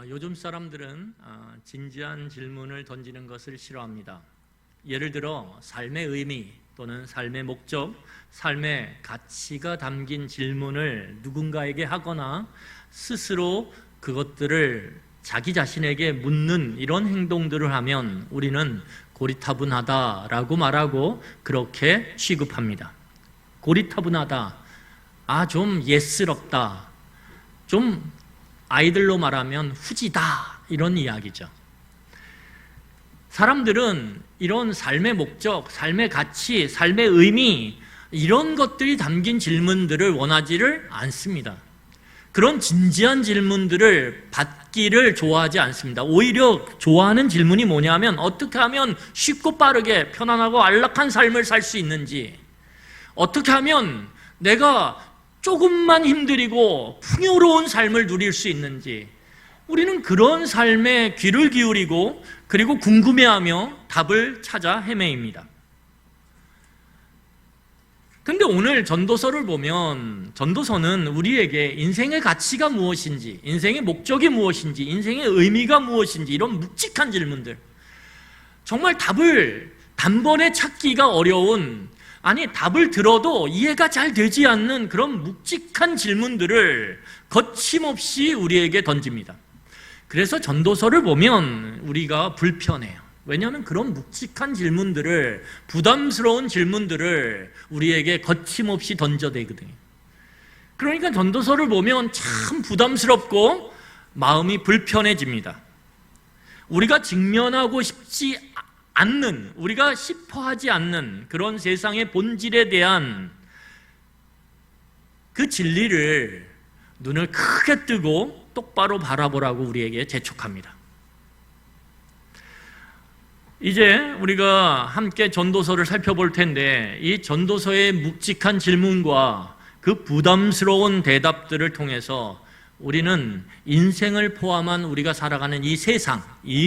요즘 사람들은 진지한 질문을 던지는 것을 싫어합니다. 예를 들어 삶의 의미 또는 삶의 목적, 삶의 가치가 담긴 질문을 누군가에게 하거나 스스로 그것들을 자기 자신에게 묻는 이런 행동들을 하면 우리는 고리타분하다라고 말하고 그렇게 취급합니다. 고리타분하다, 좀 예스럽다, 좀 아이들로 말하면 후지다, 이런 이야기죠. 사람들은 이런 삶의 목적, 삶의 가치, 삶의 의미, 이런 것들이 담긴 질문들을 원하지를 않습니다. 그런 진지한 질문들을 받기를 좋아하지 않습니다. 오히려 좋아하는 질문이 뭐냐면 어떻게 하면 쉽고 빠르게 편안하고 안락한 삶을 살 수 있는지, 어떻게 하면 내가 조금만 힘들이고 풍요로운 삶을 누릴 수 있는지, 우리는 그런 삶에 귀를 기울이고 그리고 궁금해하며 답을 찾아 헤매입니다. 근데 오늘 전도서를 보면 전도서는 우리에게 인생의 가치가 무엇인지, 인생의 목적이 무엇인지, 인생의 의미가 무엇인지 이런 묵직한 질문들, 정말 답을 단번에 찾기가 어려운, 답을 들어도 이해가 잘 되지 않는 그런 묵직한 질문들을 거침없이 우리에게 던집니다. 그래서 전도서를 보면 우리가 불편해요. 왜냐하면 그런 묵직한 질문들을, 부담스러운 질문들을 우리에게 거침없이 던져대거든요. 그러니까 전도서를 보면 참 부담스럽고 마음이 불편해집니다. 우리가 직면하고 싶지 않는, 우리가 싶어하지 않는 그런 세상의 본질에 대한 그 진리를 눈을 크게 뜨고 똑바로 바라보라고 우리에게 재촉합니다. 이제 우리가 함께 전도서를 살펴볼 텐데, 이 전도서의 묵직한 질문과 그 부담스러운 대답들을 통해서 우리는 인생을 포함한 우리가 살아가는 이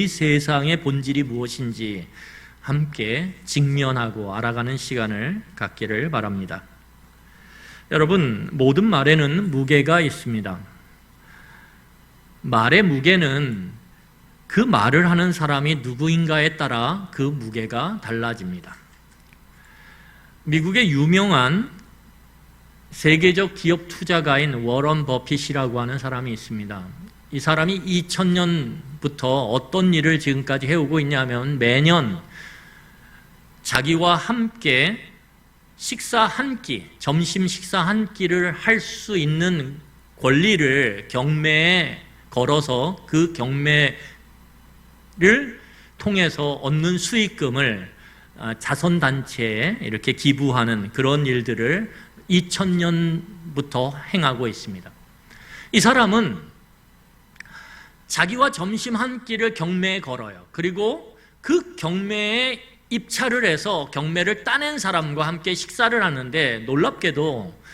세상의 본질이 무엇인지 함께 직면하고 알아가는 시간을 갖기를 바랍니다. 여러분, 모든 말에는 무게가 있습니다. 말의 무게는 그 말을 하는 사람이 누구인가에 따라 그 무게가 달라집니다. 미국의 유명한 세계적 기업 투자가인 워런 버핏이라고 하는 사람이 있습니다. 이 사람이 2000년부터 어떤 일을 지금까지 해오고 있냐면, 매년 자기와 함께 점심 식사 한 끼를 할 수 있는 권리를 경매에 걸어서 그 경매를 통해서 얻는 수익금을 자선단체에 이렇게 기부하는 그런 일들을 2000년부터 행하고 있습니다. 이 사람은 자기와 점심 한 끼를 경매에 걸어요. 그리고 그 경매에 입찰을 해서 경매를 따낸 사람과 함께 식사를 하는데, 놀랍게도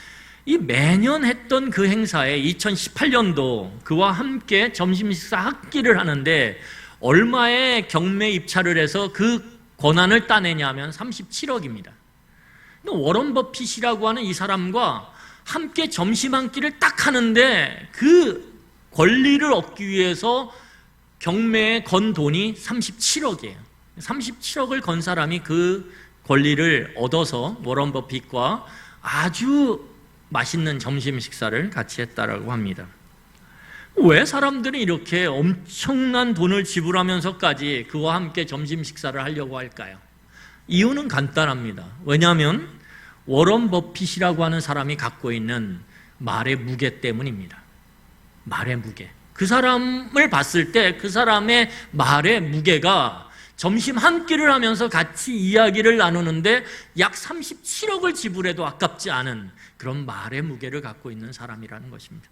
이 매년 했던 그 행사에 2018년도 그와 함께 점심 식사 한 끼를 하는데 얼마의 경매 입찰을 해서 그 권한을 따내냐면 37억입니다. 워런 버핏이라고 하는 이 사람과 함께 점심 한 끼를 딱 하는데 그 권리를 얻기 위해서 경매에 건 돈이 37억이에요. 37억을 건 사람이 그 권리를 얻어서 워런 버핏과 아주 맛있는 점심 식사를 같이 했다라고 합니다. 왜 사람들은 이렇게 엄청난 돈을 지불하면서까지 그와 함께 점심 식사를 하려고 할까요? 이유는 간단합니다. 왜냐하면 워런 버핏이라고 하는 사람이 갖고 있는 말의 무게 때문입니다. 말의 무게. 그 사람을 봤을 때 그 사람의 말의 무게가 점심 한 끼를 하면서 같이 이야기를 나누는데 약 37억을 지불해도 아깝지 않은 그런 말의 무게를 갖고 있는 사람이라는 것입니다.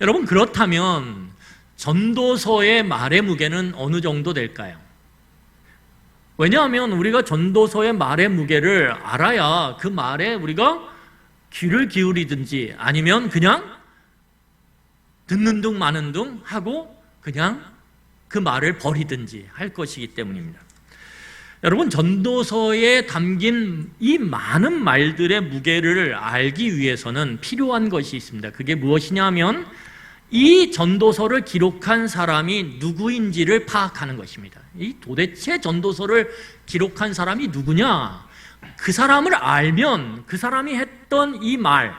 여러분, 그렇다면 전도서의 말의 무게는 어느 정도 될까요? 왜냐하면 우리가 전도서의 말의 무게를 알아야 그 말에 우리가 귀를 기울이든지 아니면 그냥 듣는 둥 마는 둥 하고 그냥 그 말을 버리든지 할 것이기 때문입니다. 여러분, 전도서에 담긴 이 많은 말들의 무게를 알기 위해서는 필요한 것이 있습니다. 그게 무엇이냐면 이 전도서를 기록한 사람이 누구인지를 파악하는 것입니다. 이 도대체 전도서를 기록한 사람이 누구냐? 그 사람을 알면 그 사람이 했던 이 말,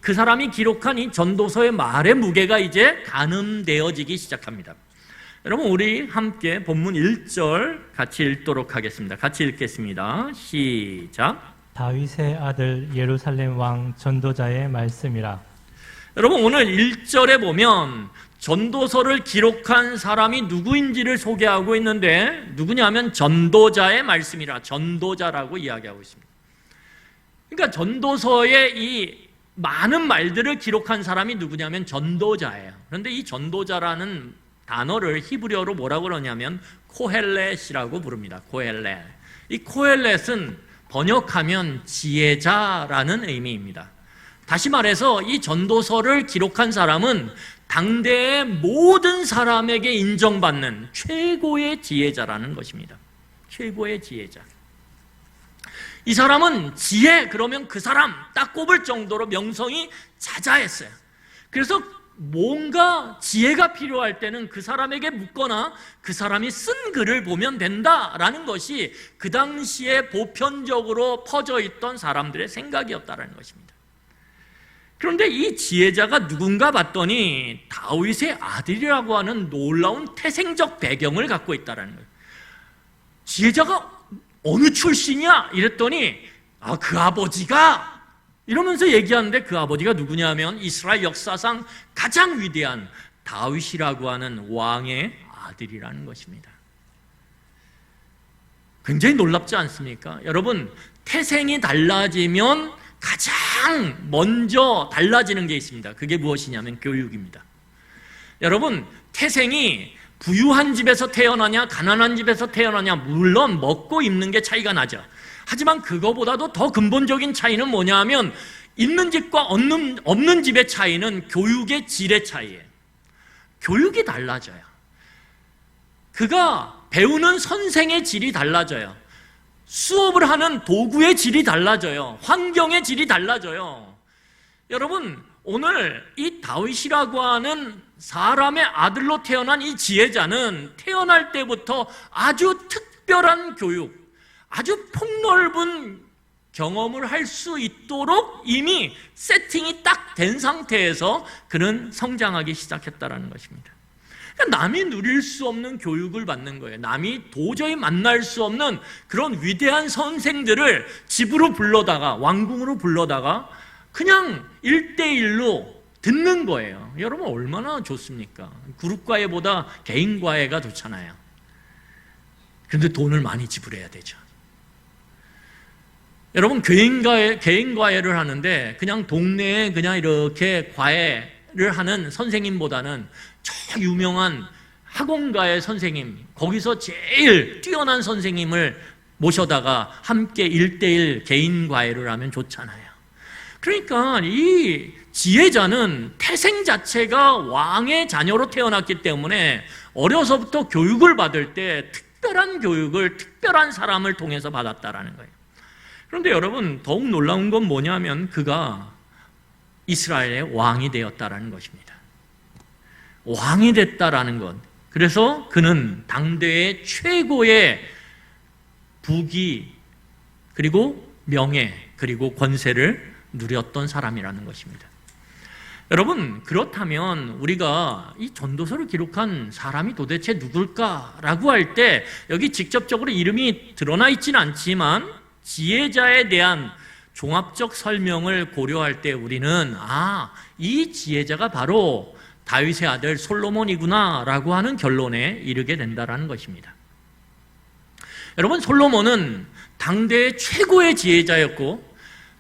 그 사람이 기록한 이 전도서의 말의 무게가 이제 가늠되어지기 시작합니다. 여러분, 우리 함께 본문 1절 같이 읽도록 하겠습니다. 같이 읽겠습니다. 시작. 다윗의 아들 예루살렘 왕 전도자의 말씀이라. 여러분, 오늘 1절에 보면 전도서를 기록한 사람이 누구인지를 소개하고 있는데, 누구냐면 전도자의 말씀이라, 전도자라고 이야기하고 있습니다. 그러니까 전도서에 이 많은 말들을 기록한 사람이 누구냐면 전도자예요. 그런데 이 전도자라는 단어를 히브리어로 뭐라고 그러냐면 코헬렛이라고 부릅니다. 코헬렛. 이 코헬렛은 번역하면 지혜자라는 의미입니다. 다시 말해서 이 전도서를 기록한 사람은 당대의 모든 사람에게 인정받는 최고의 지혜자라는 것입니다. 최고의 지혜자. 이 사람은 지혜, 그러면 그 사람 딱 꼽을 정도로 명성이 자자했어요. 그래서 뭔가 지혜가 필요할 때는 그 사람에게 묻거나 그 사람이 쓴 글을 보면 된다라는 것이 그 당시에 보편적으로 퍼져 있던 사람들의 생각이었다는 것입니다. 그런데 이 지혜자가 누군가 봤더니 다윗의 아들이라고 하는 놀라운 태생적 배경을 갖고 있다는 거예요. 지혜자가 어느 출신이야? 이랬더니 그 아버지가, 이러면서 얘기하는데 그 아버지가 누구냐면 이스라엘 역사상 가장 위대한 다윗이라고 하는 왕의 아들이라는 것입니다. 굉장히 놀랍지 않습니까? 여러분, 태생이 달라지면 가장 먼저 달라지는 게 있습니다. 그게 무엇이냐면 교육입니다. 여러분, 태생이 부유한 집에서 태어나냐 가난한 집에서 태어나냐, 물론 먹고 입는 게 차이가 나죠. 하지만 그거보다도 더 근본적인 차이는 뭐냐 하면 있는 집과 없는 집의 차이는 교육의 질의 차이예요. 교육이 달라져요. 그가 배우는 선생의 질이 달라져요. 수업을 하는 도구의 질이 달라져요. 환경의 질이 달라져요. 여러분, 오늘 이 다윗이라고 하는 사람의 아들로 태어난 이 지혜자는 태어날 때부터 아주 특별한 교육, 아주 폭넓은 경험을 할 수 있도록 이미 세팅이 딱 된 상태에서 그는 성장하기 시작했다는 것입니다. 그러니까 남이 누릴 수 없는 교육을 받는 거예요. 남이 도저히 만날 수 없는 그런 위대한 선생들을 집으로 불러다가, 왕궁으로 불러다가 그냥 1대1로 듣는 거예요. 여러분, 얼마나 좋습니까? 그룹과외보다 개인과외가 좋잖아요. 그런데 돈을 많이 지불해야 되죠. 여러분, 개인과외를 하는데 그냥 동네에 그냥 이렇게 과외를 하는 선생님보다는 저 유명한 학원가의 선생님, 거기서 제일 뛰어난 선생님을 모셔다가 함께 1대1 개인 과외를 하면 좋잖아요. 그러니까 이 지혜자는 태생 자체가 왕의 자녀로 태어났기 때문에 어려서부터 교육을 받을 때 특별한 교육을 특별한 사람을 통해서 받았다라는 거예요. 그런데 여러분, 더욱 놀라운 건 뭐냐면 그가 이스라엘의 왕이 되었다라는 것입니다. 왕이 됐다라는 것. 그래서 그는 당대의 최고의 부귀, 그리고 명예, 그리고 권세를 누렸던 사람이라는 것입니다. 여러분, 그렇다면 우리가 이 전도서를 기록한 사람이 도대체 누굴까라고 할 때 여기 직접적으로 이름이 드러나 있지는 않지만 지혜자에 대한 종합적 설명을 고려할 때 우리는 이 지혜자가 바로 다윗의 아들 솔로몬이구나 라고 하는 결론에 이르게 된다는 것입니다. 여러분, 솔로몬은 당대의 최고의 지혜자였고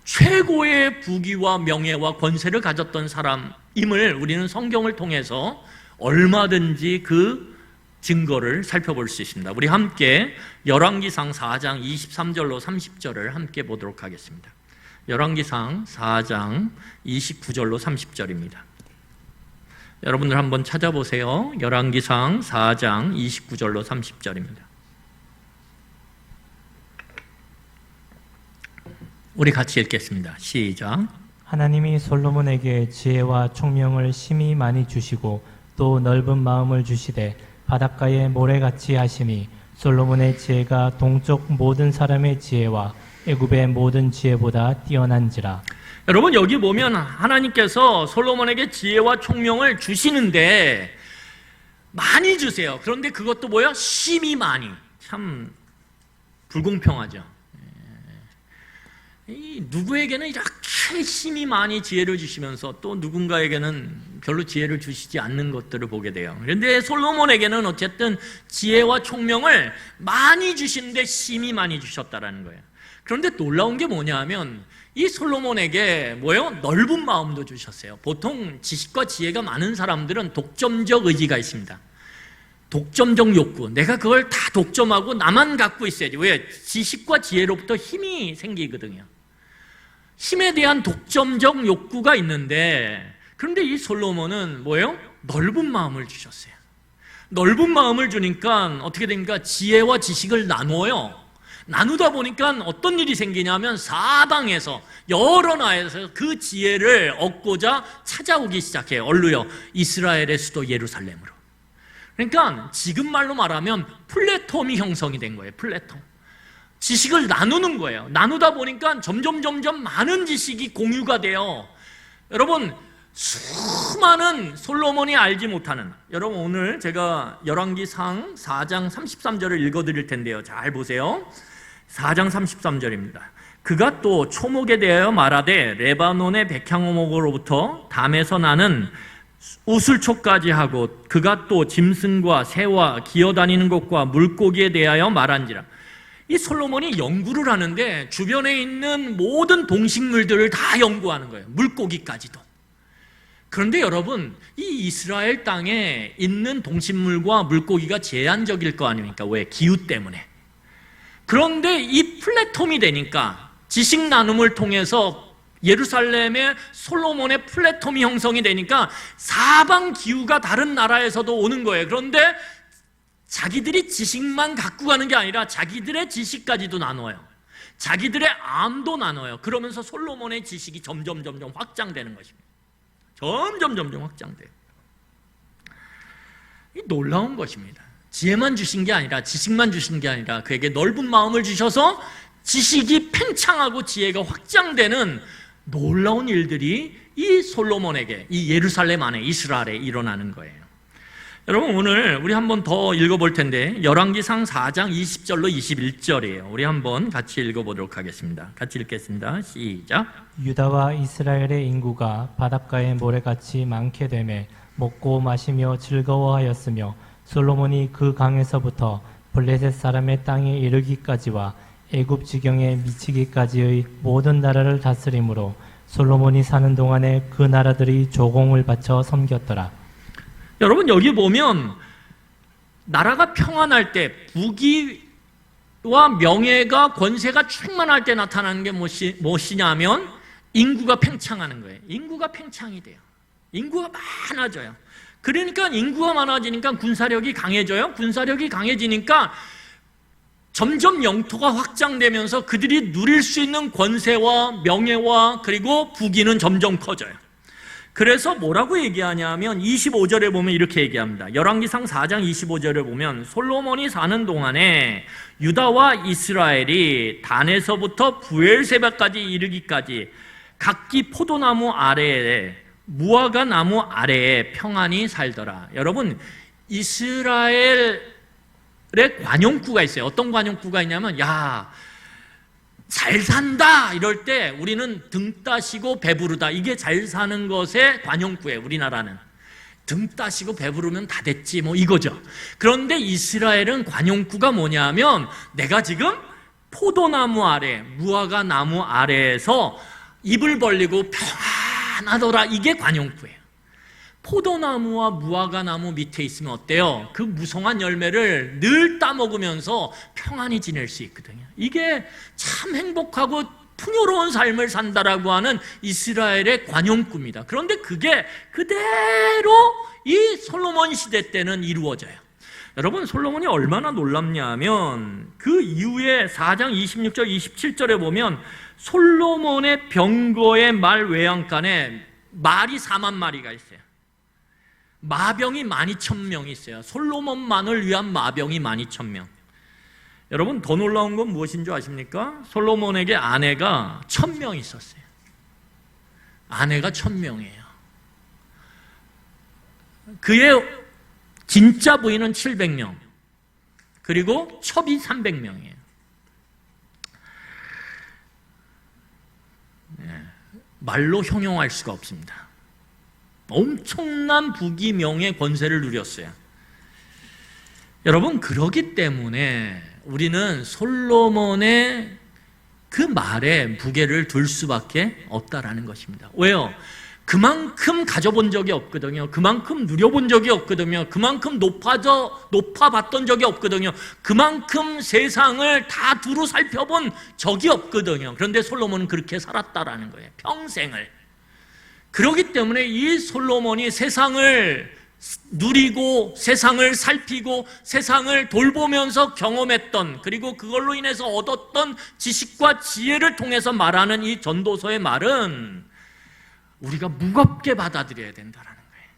최고의 부귀와 명예와 권세를 가졌던 사람임을 우리는 성경을 통해서 얼마든지 그 증거를 살펴볼 수 있습니다. 우리 함께 열왕기상 4장 23절로 30절을 함께 보도록 하겠습니다. 열왕기상 4장 29절로 30절입니다. 여러분들 한번 찾아보세요. 열왕기상 4장 29절로 30절입니다. 우리 같이 읽겠습니다. 시작. 하나님이 솔로몬에게 지혜와 총명을 심히 많이 주시고 또 넓은 마음을 주시되 바닷가의 모래같이 하시니 솔로몬의 지혜가 동쪽 모든 사람의 지혜와 애굽의 모든 지혜보다 뛰어난지라. 여러분, 여기 보면 하나님께서 솔로몬에게 지혜와 총명을 주시는데 많이 주세요. 그런데 그것도 뭐야? 심히 많이. 참 불공평하죠. 누구에게는 이렇게 심히 많이 지혜를 주시면서 또 누군가에게는 별로 지혜를 주시지 않는 것들을 보게 돼요. 그런데 솔로몬에게는 어쨌든 지혜와 총명을 많이 주시는데 심히 많이 주셨다라는 거예요. 그런데 놀라운 게 뭐냐면 이 솔로몬에게 뭐예요? 넓은 마음도 주셨어요. 보통 지식과 지혜가 많은 사람들은 독점적 의지가 있습니다. 독점적 욕구. 내가 그걸 다 독점하고 나만 갖고 있어야지. 왜? 지식과 지혜로부터 힘이 생기거든요. 힘에 대한 독점적 욕구가 있는데, 그런데 이 솔로몬은 뭐예요? 넓은 마음을 주셨어요. 넓은 마음을 주니까 어떻게 됩니까? 지혜와 지식을 나누어요. 나누다 보니까 어떤 일이 생기냐면 사방에서 여러 나라에서 그 지혜를 얻고자 찾아오기 시작해요. 얼루요? 이스라엘의 수도 예루살렘으로. 그러니까 지금 말로 말하면 플랫폼이 형성이 된 거예요. 플랫폼. 지식을 나누는 거예요. 나누다 보니까 점점 많은 지식이 공유가 돼요. 여러분, 수많은 솔로몬이 알지 못하는, 여러분 오늘 제가 열왕기상 4장 33절을 읽어드릴 텐데요. 잘 보세요. 4장 33절입니다. 그가 또 초목에 대하여 말하되 레바논의 백향목으로부터 담에서 나는 우슬초까지 하고 그가 또 짐승과 새와 기어다니는 것과 물고기에 대하여 말한지라. 이 솔로몬이 연구를 하는데 주변에 있는 모든 동식물들을 다 연구하는 거예요. 물고기까지도. 그런데 여러분, 이 이스라엘 땅에 있는 동식물과 물고기가 제한적일 거 아닙니까? 왜? 기후 때문에. 그런데 이 플랫폼이 되니까 지식 나눔을 통해서 예루살렘의 솔로몬의 플랫폼이 형성이 되니까 사방 기후가 다른 나라에서도 오는 거예요. 그런데 자기들이 지식만 갖고 가는 게 아니라 자기들의 지식까지도 나눠요. 자기들의 암도 나눠요. 그러면서 솔로몬의 지식이 점점 확장되는 것입니다. 점점 확장돼요. 이 놀라운 것입니다. 지혜만 주신 게 아니라, 지식만 주신 게 아니라 그에게 넓은 마음을 주셔서 지식이 팽창하고 지혜가 확장되는 놀라운 일들이 이 솔로몬에게, 이 예루살렘 안에, 이스라엘에 일어나는 거예요. 여러분, 오늘 우리 한번 더 읽어볼 텐데 열왕기상 4장 20절로 21절이에요. 우리 한번 같이 읽어보도록 하겠습니다. 같이 읽겠습니다. 시작. 유다와 이스라엘의 인구가 바닷가의 모래같이 많게 되매 먹고 마시며 즐거워하였으며 솔로몬이 그 강에서부터 블레셋 사람의 땅에 이르기까지와 애굽 지경에 미치기까지의 모든 나라를 다스림으로 솔로몬이 사는 동안에 그 나라들이 조공을 바쳐 섬겼더라. 여러분, 여기 보면 나라가 평안할 때, 부귀와 명예가, 권세가 충만할 때 나타나는 게 무엇이냐면 인구가 팽창하는 거예요. 인구가 팽창이 돼요. 인구가 많아져요. 그러니까 인구가 많아지니까 군사력이 강해져요. 군사력이 강해지니까 점점 영토가 확장되면서 그들이 누릴 수 있는 권세와 명예와 그리고 부귀는 점점 커져요. 그래서 뭐라고 얘기하냐면 25절에 보면 이렇게 얘기합니다. 열왕기상 4장 25절에 보면 솔로몬이 사는 동안에 유다와 이스라엘이 단에서부터 부엘세바까지 이르기까지 각기 포도나무 아래에 무화과 나무 아래에 평안히 살더라. 여러분, 이스라엘의 관용구가 있어요. 어떤 관용구가 있냐면, 야, 잘 산다 이럴 때 우리는 등 따시고 배부르다. 이게 잘 사는 것의 관용구예요. 우리나라는 등 따시고 배부르면 다 됐지 뭐 이거죠. 그런데 이스라엘은 관용구가 뭐냐면 내가 지금 포도나무 아래, 무화과 나무 아래에서 입을 벌리고 평안하더라. 이게 관용구예요. 포도나무와 무화과 나무 밑에 있으면 어때요? 그 무성한 열매를 늘 따먹으면서 평안히 지낼 수 있거든요. 이게 참 행복하고 풍요로운 삶을 산다라고 하는 이스라엘의 관용구입니다. 그런데 그게 그대로 이 솔로몬 시대 때는 이루어져요. 여러분, 솔로몬이 얼마나 놀랍냐면 그 이후에 4장 26절 27절에 보면 솔로몬의 병거의 말 외양간에 말이 4만 마리가 있어요. 마병이 12,000명이 있어요. 솔로몬만을 위한 마병이 12,000명. 여러분, 더 놀라운 건 무엇인 줄 아십니까? 솔로몬에게 아내가 1,000명 있었어요. 아내가 1,000명이에요. 그의 진짜 부인은 700명, 그리고 첩이 300명이에요. 말로 형용할 수가 없습니다. 엄청난 부귀명예 권세를 누렸어요. 여러분, 그러기 때문에 우리는 솔로몬의 그 말에 무게를 둘 수밖에 없다라는 것입니다. 왜요? 그만큼 가져본 적이 없거든요. 그만큼 누려본 적이 없거든요. 그만큼 높아봤던 적이 없거든요. 그만큼 세상을 다 두루 살펴본 적이 없거든요. 그런데 솔로몬은 그렇게 살았다라는 거예요. 평생을. 그렇기 때문에 이 솔로몬이 세상을 누리고 세상을 살피고 세상을 돌보면서 경험했던, 그리고 그걸로 인해서 얻었던 지식과 지혜를 통해서 말하는 이 전도서의 말은 우리가 무겁게 받아들여야 된다는 거예요.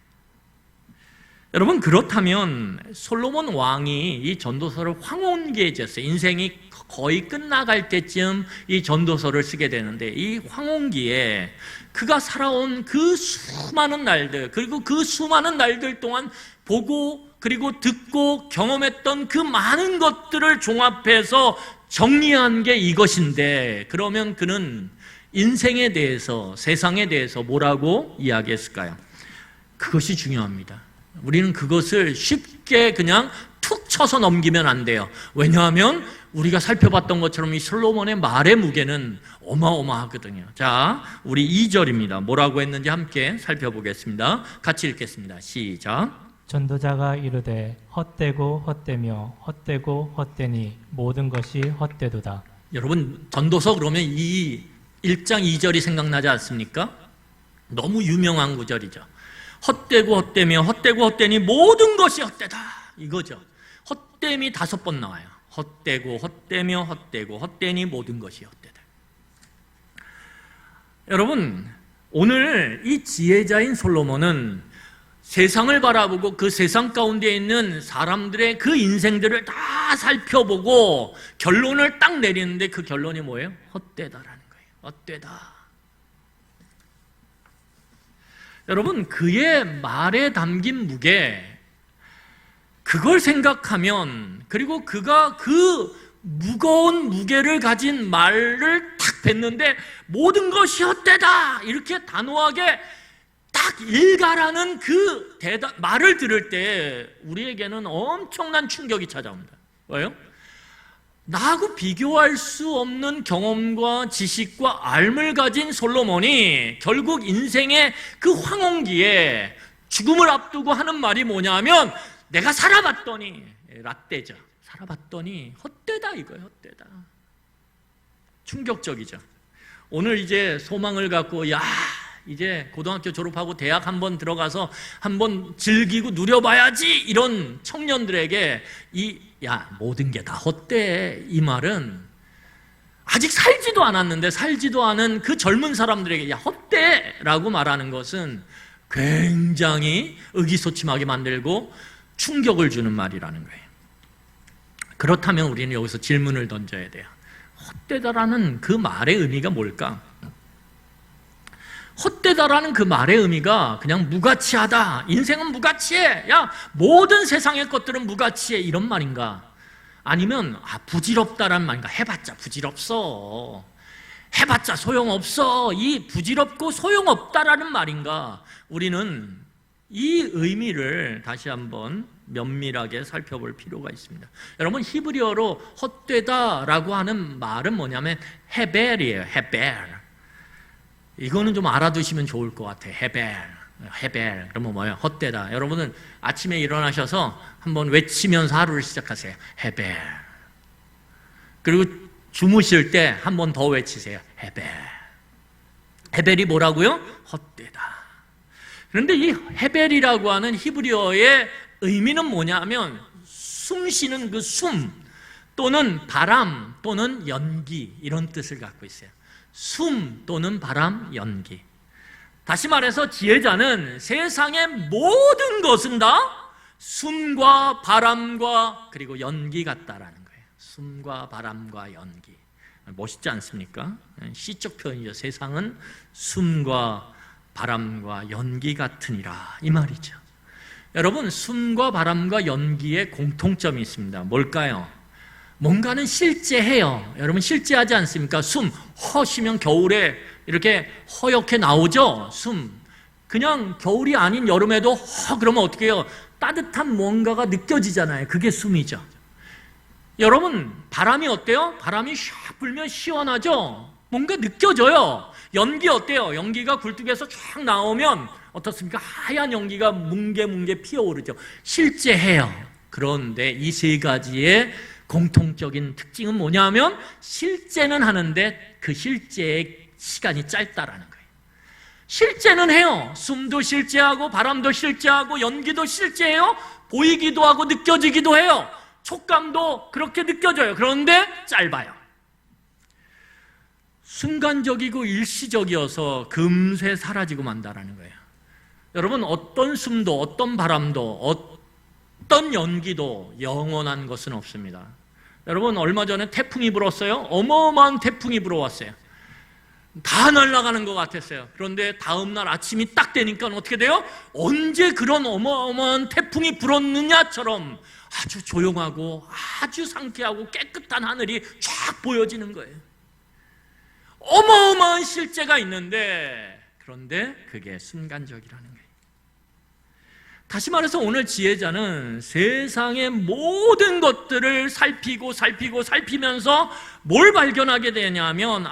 여러분, 그렇다면 솔로몬 왕이 이 전도서를 황혼기에 졌어요. 인생이 거의 끝나갈 때쯤 이 전도서를 쓰게 되는데, 이 황혼기에 그가 살아온 그 수많은 날들, 그리고 그 수많은 날들 동안 보고 그리고 듣고 경험했던 그 많은 것들을 종합해서 정리한 게 이것인데, 그러면 그는 인생에 대해서, 세상에 대해서 뭐라고 이야기했을까요? 그것이 중요합니다. 우리는 그것을 쉽게 그냥 툭 쳐서 넘기면 안 돼요. 왜냐하면 우리가 살펴봤던 것처럼 이 솔로몬의 말의 무게는 어마어마하거든요. 자, 우리 2절입니다. 뭐라고 했는지 함께 살펴보겠습니다. 같이 읽겠습니다. 시작. 전도자가 이르되 헛되고 헛되며 헛되고 헛되니 모든 것이 헛되도다. 여러분, 전도서 그러면 이 1장 2절이 생각나지 않습니까? 너무 유명한 구절이죠. 헛되고 헛되며 헛되고 헛되니 모든 것이 헛되다, 이거죠. 헛됨이 5번 나와요. 헛되고 헛되며 헛되고 헛되니 모든 것이 헛되다. 여러분, 오늘 이 지혜자인 솔로몬은 세상을 바라보고 그 세상 가운데 있는 사람들의 그 인생들을 다 살펴보고 결론을 딱 내리는데, 그 결론이 뭐예요? 헛되다라는 거예요. 헛되다. 여러분, 그의 말에 담긴 무게, 그걸 생각하면, 그리고 그가 그 무거운 무게를 가진 말을 탁 뱉는데 모든 것이 헛되다, 이렇게 단호하게 딱 일가라는 그 말을 들을 때 우리에게는 엄청난 충격이 찾아옵니다. 왜요? 나하고 비교할 수 없는 경험과 지식과 알을 가진 솔로몬이 결국 인생의 그 황혼기에 죽음을 앞두고 하는 말이 뭐냐면, 내가 살아봤더니, 라떼죠. 살아봤더니 헛되다, 이거예요. 헛되다. 충격적이죠. 오늘 이제 소망을 갖고, 이제 고등학교 졸업하고 대학 한번 들어가서 한번 즐기고 누려봐야지, 이런 청년들에게 모든 게 다 헛돼, 이 말은 아직 살지도 않았는데 살지도 않은 그 젊은 사람들에게 헛돼라고 말하는 것은 굉장히 의기소침하게 만들고 충격을 주는 말이라는 거예요. 그렇다면 우리는 여기서 질문을 던져야 돼요. 헛되다라는 그 말의 의미가 뭘까? 헛되다라는 그 말의 의미가 그냥 무가치하다, 인생은 무가치해, 모든 세상의 것들은 무가치해, 이런 말인가? 아니면 부질없다라는 말인가? 해봤자 부질없어, 해봤자 소용없어, 이 부질없고 소용없다라는 말인가? 우리는 이 의미를 다시 한번 면밀하게 살펴볼 필요가 있습니다. 여러분, 히브리어로 헛되다라고 하는 말은 뭐냐면 헤벨이에요. 헤벨. 이거는 좀 알아두시면 좋을 것 같아요. 헤벨. 그러면 뭐예요? 헛되다. 여러분은 아침에 일어나셔서 한번 외치면서 하루를 시작하세요. 헤벨. 그리고 주무실 때 한 번 더 외치세요. 헤벨. 헤벨이 뭐라고요? 헛되다. 그런데 이 헤벨이라고 하는 히브리어의 의미는 뭐냐면, 숨 쉬는 그 숨, 또는 바람, 또는 연기, 이런 뜻을 갖고 있어요. 숨 또는 바람, 연기. 다시 말해서 지혜자는 세상의 모든 것은 다 숨과 바람과 그리고 연기 같다라는 거예요. 숨과 바람과 연기. 멋있지 않습니까? 시적 표현이죠. 세상은 숨과 바람과 연기 같으니라, 이 말이죠. 여러분, 숨과 바람과 연기에 공통점이 있습니다. 뭘까요? 뭔가는 실제해요. 여러분, 실제하지 않습니까? 숨, 허 쉬면 겨울에 이렇게 허옇게 나오죠? 숨. 그냥 겨울이 아닌 여름에도 허 그러면 어떻게 해요? 따뜻한 뭔가가 느껴지잖아요. 그게 숨이죠. 여러분, 바람이 어때요? 바람이 샥 불면 시원하죠? 뭔가 느껴져요. 연기 어때요? 연기가 굴뚝에서 쫙 나오면 어떻습니까? 하얀 연기가 뭉게뭉게 피어오르죠. 실제해요. 그런데 이 세 가지의 공통적인 특징은 뭐냐면 실제는 하는데 그 실제의 시간이 짧다라는 거예요. 실제는 해요. 숨도 실제하고 바람도 실제하고 연기도 실제해요. 보이기도 하고 느껴지기도 해요. 촉감도 그렇게 느껴져요. 그런데 짧아요. 순간적이고 일시적이어서 금세 사라지고 만다라는 거예요. 여러분, 어떤 숨도 어떤 바람도 어떤 연기도 영원한 것은 없습니다. 여러분, 얼마 전에 태풍이 불었어요. 어마어마한 태풍이 불어왔어요. 다 날아가는 것 같았어요. 그런데 다음날 아침이 딱 되니까 어떻게 돼요? 언제 그런 어마어마한 태풍이 불었느냐처럼 아주 조용하고 아주 상쾌하고 깨끗한 하늘이 쫙 보여지는 거예요. 어마어마한 실제가 있는데, 그런데 그게 순간적이라는 거예요. 다시 말해서 오늘 지혜자는 세상의 모든 것들을 살피면서 뭘 발견하게 되냐면,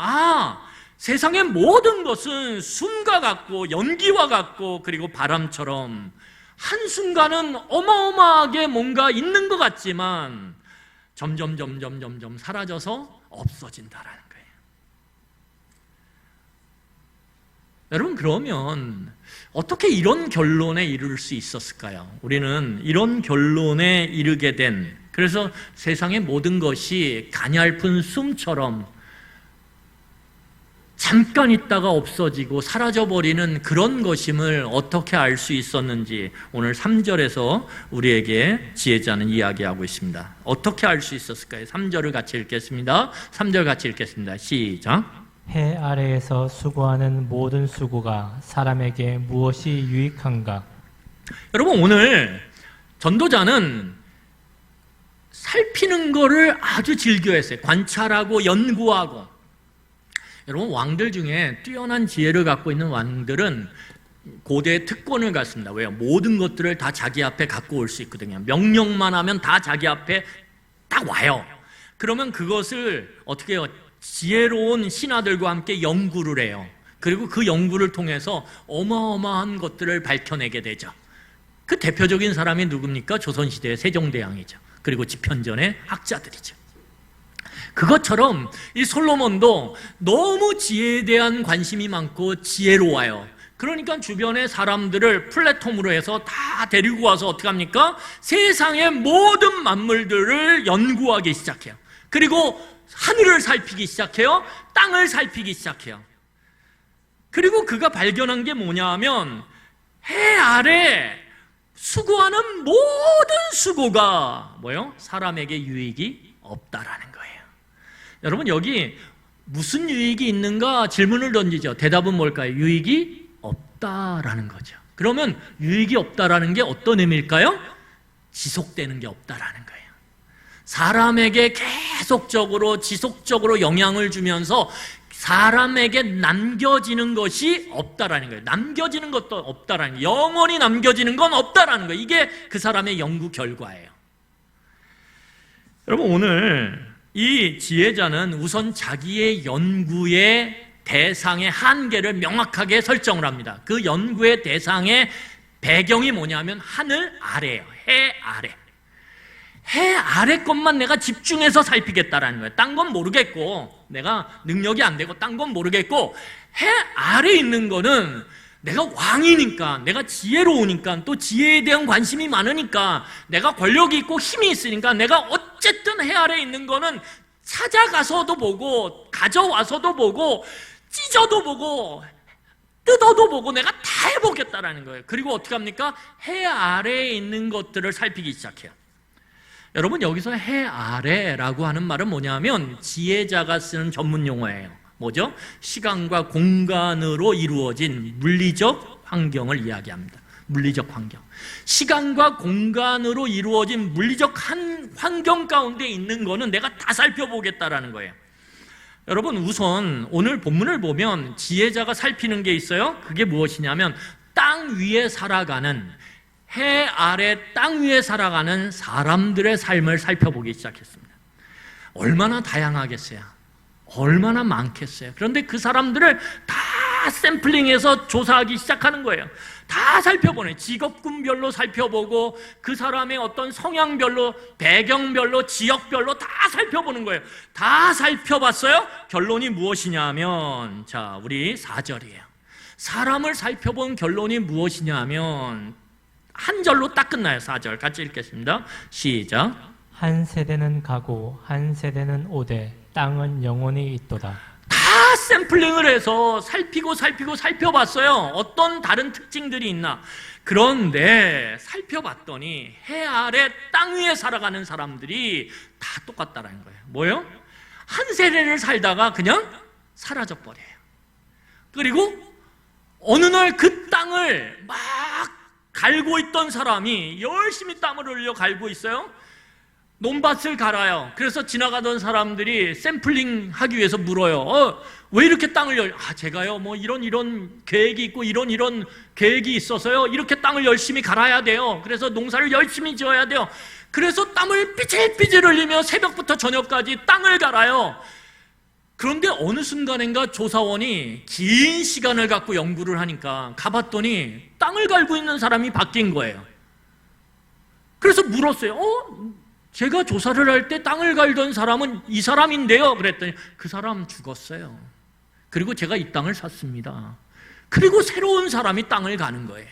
세상의 모든 것은 숨과 같고 연기와 같고 그리고 바람처럼 한순간은 어마어마하게 뭔가 있는 것 같지만 점점 사라져서 없어진다라는 거예요. 여러분, 그러면 어떻게 이런 결론에 이를 수 있었을까요? 우리는 이런 결론에 이르게 된, 그래서 세상의 모든 것이 가냘픈 숨처럼 잠깐 있다가 없어지고 사라져버리는 그런 것임을 어떻게 알 수 있었는지 오늘 3절에서 우리에게 지혜자는 이야기하고 있습니다. 어떻게 알 수 있었을까요? 3절을 같이 읽겠습니다. 3절 같이 읽겠습니다. 시작. 해 아래에서 수고하는 모든 수고가 사람에게 무엇이 유익한가? 여러분, 오늘 전도자는 살피는 거를 아주 즐겨했어요. 관찰하고 연구하고. 여러분, 왕들 중에 뛰어난 지혜를 갖고 있는 왕들은 고대의 특권을 갖습니다. 왜요? 모든 것들을 다 자기 앞에 갖고 올 수 있거든요. 명령만 하면 다 자기 앞에 딱 와요. 그러면 그것을 어떻게 해요? 지혜로운 신하들과 함께 연구를 해요. 그리고 그 연구를 통해서 어마어마한 것들을 밝혀내게 되죠. 그 대표적인 사람이 누굽니까? 조선시대의 세종대왕이죠. 그리고 집현전의 학자들이죠. 그것처럼 이 솔로몬도 너무 지혜에 대한 관심이 많고 지혜로워요. 그러니까 주변의 사람들을 플랫폼으로 해서 다 데리고 와서 어떻게 합니까? 세상의 모든 만물들을 연구하기 시작해요. 그리고 하늘을 살피기 시작해요. 땅을 살피기 시작해요. 그리고 그가 발견한 게 뭐냐 하면 해 아래 수고하는 모든 수고가 뭐예요? 사람에게 유익이 없다라는 거예요. 여러분, 여기 무슨 유익이 있는가 질문을 던지죠. 대답은 뭘까요? 유익이 없다라는 거죠. 그러면 유익이 없다라는 게 어떤 의미일까요? 지속되는 게 없다라는 거예요. 사람에게 계속적으로 지속적으로 영향을 주면서 사람에게 남겨지는 것이 없다라는 거예요. 남겨지는 것도 없다라는 거예요. 영원히 남겨지는 건 없다라는 거예요. 이게 그 사람의 연구 결과예요. 여러분, 오늘 이 지혜자는 우선 자기의 연구의 대상의 한계를 명확하게 설정을 합니다. 그 연구의 대상의 배경이 뭐냐면 하늘 아래예요. 해 아래. 해 아래 것만 내가 집중해서 살피겠다라는 거예요. 딴 건 모르겠고, 내가 능력이 안 되고 딴 건 모르겠고, 해 아래 있는 거는 내가 왕이니까, 내가 지혜로우니까, 또 지혜에 대한 관심이 많으니까, 내가 권력이 있고 힘이 있으니까 내가 어쨌든 해 아래 있는 거는 찾아가서도 보고 가져와서도 보고 찢어도 보고 뜯어도 보고 내가 다 해보겠다라는 거예요. 그리고 어떻게 합니까? 해 아래에 있는 것들을 살피기 시작해요. 여러분, 여기서 해 아래라고 하는 말은 뭐냐면 지혜자가 쓰는 전문 용어예요. 뭐죠? 시간과 공간으로 이루어진 물리적 환경을 이야기합니다. 물리적 환경. 시간과 공간으로 이루어진 물리적 환경 가운데 있는 거는 내가 다 살펴보겠다라는 거예요. 여러분, 우선 오늘 본문을 보면 지혜자가 살피는 게 있어요. 그게 무엇이냐면 땅 위에 살아가는, 해 아래 땅 위에 살아가는 사람들의 삶을 살펴보기 시작했습니다. 얼마나 다양하겠어요? 얼마나 많겠어요? 그런데 그 사람들을 다 샘플링해서 조사하기 시작하는 거예요. 다 살펴보네. 직업군별로 살펴보고 그 사람의 어떤 성향별로, 배경별로, 지역별로 다 살펴보는 거예요. 다 살펴봤어요. 결론이 무엇이냐면, 자, 우리 4절이에요. 사람을 살펴본 결론이 무엇이냐면 한 절로 딱 끝나요. 4절 같이 읽겠습니다. 시작. 한 세대는 가고 한 세대는 오되 땅은 영원히 있도다. 다 샘플링을 해서 살펴봤어요. 어떤 다른 특징들이 있나. 그런데 살펴봤더니 해 아래 땅 위에 살아가는 사람들이 다 똑같다라는 거예요. 뭐예요? 한 세대를 살다가 그냥 사라져 버려요. 그리고 어느 날 그 땅을 막 갈고 있던 사람이 열심히 땀을 흘려 갈고 있어요. 논밭을 갈아요. 그래서 지나가던 사람들이 샘플링 하기 위해서 물어요. 왜 이렇게 땅을 제가요, 뭐 이런 계획이 있고 이런 계획이 있어서요. 이렇게 땅을 열심히 갈아야 돼요. 그래서 농사를 열심히 지어야 돼요. 그래서 땀을 삐질삐질 흘리며 새벽부터 저녁까지 땅을 갈아요. 그런데 어느 순간인가 조사원이 긴 시간을 갖고 연구를 하니까 가봤더니 땅을 갈고 있는 사람이 바뀐 거예요. 그래서 물었어요. 제가 조사를 할 때 땅을 갈던 사람은 이 사람인데요. 그랬더니 그 사람 죽었어요. 그리고 제가 이 땅을 샀습니다. 그리고 새로운 사람이 땅을 가는 거예요.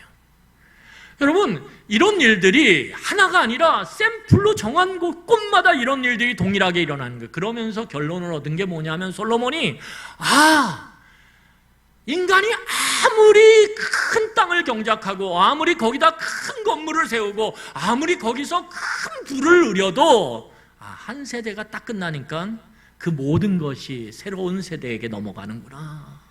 여러분, 이런 일들이 하나가 아니라 샘플로 정한 곳마다 이런 일들이 동일하게 일어나는 거예요. 그러면서 결론을 얻은 게 뭐냐면 솔로몬이 인간이 아무리 큰 땅을 경작하고 아무리 거기다 큰 건물을 세우고 아무리 거기서 큰 부를 누려도 한 세대가 딱 끝나니까 그 모든 것이 새로운 세대에게 넘어가는구나.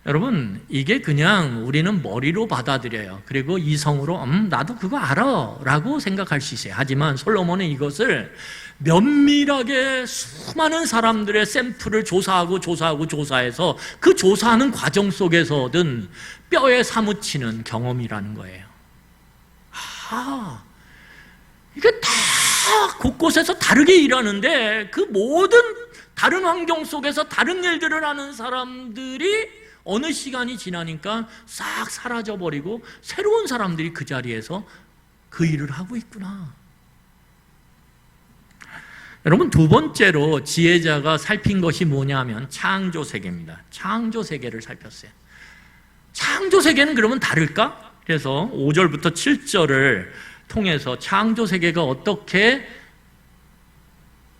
여러분, 이게 그냥 우리는 머리로 받아들여요. 그리고 이성으로 나도 그거 알아 라고 생각할 수 있어요. 하지만 솔로몬은 이것을 면밀하게 수많은 사람들의 샘플을 조사해서 그 조사하는 과정 속에서 얻은 뼈에 사무치는 경험이라는 거예요. 이게 다 곳곳에서 다르게 일하는데 그 모든 다른 환경 속에서 다른 일들을 하는 사람들이 어느 시간이 지나니까 싹 사라져버리고 새로운 사람들이 그 자리에서 그 일을 하고 있구나. 여러분, 두 번째로 지혜자가 살핀 것이 뭐냐면 창조 세계입니다. 창조 세계를 살폈어요. 창조 세계는 그러면 다를까? 그래서 5절부터 7절을 통해서 창조 세계가 어떻게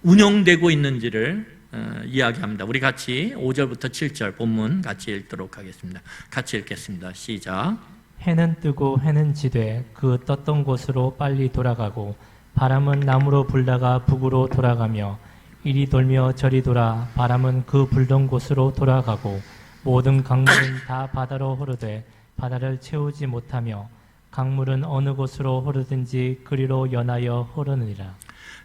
운영되고 있는지를 이야기합니다. 우리 같이 5절부터 7절 본문 같이 읽도록 하겠습니다. 같이 읽겠습니다. 시작. 해는 뜨고 해는 지되 그 떴던 곳으로 빨리 돌아가고 바람은 남으로 불다가 북으로 돌아가며 이리 돌며 저리 돌아 바람은 그 불던 곳으로 돌아가고 모든 강물은 다 바다로 흐르되 바다를 채우지 못하며 강물은 어느 곳으로 흐르든지 그리로 연하여 흐르느니라.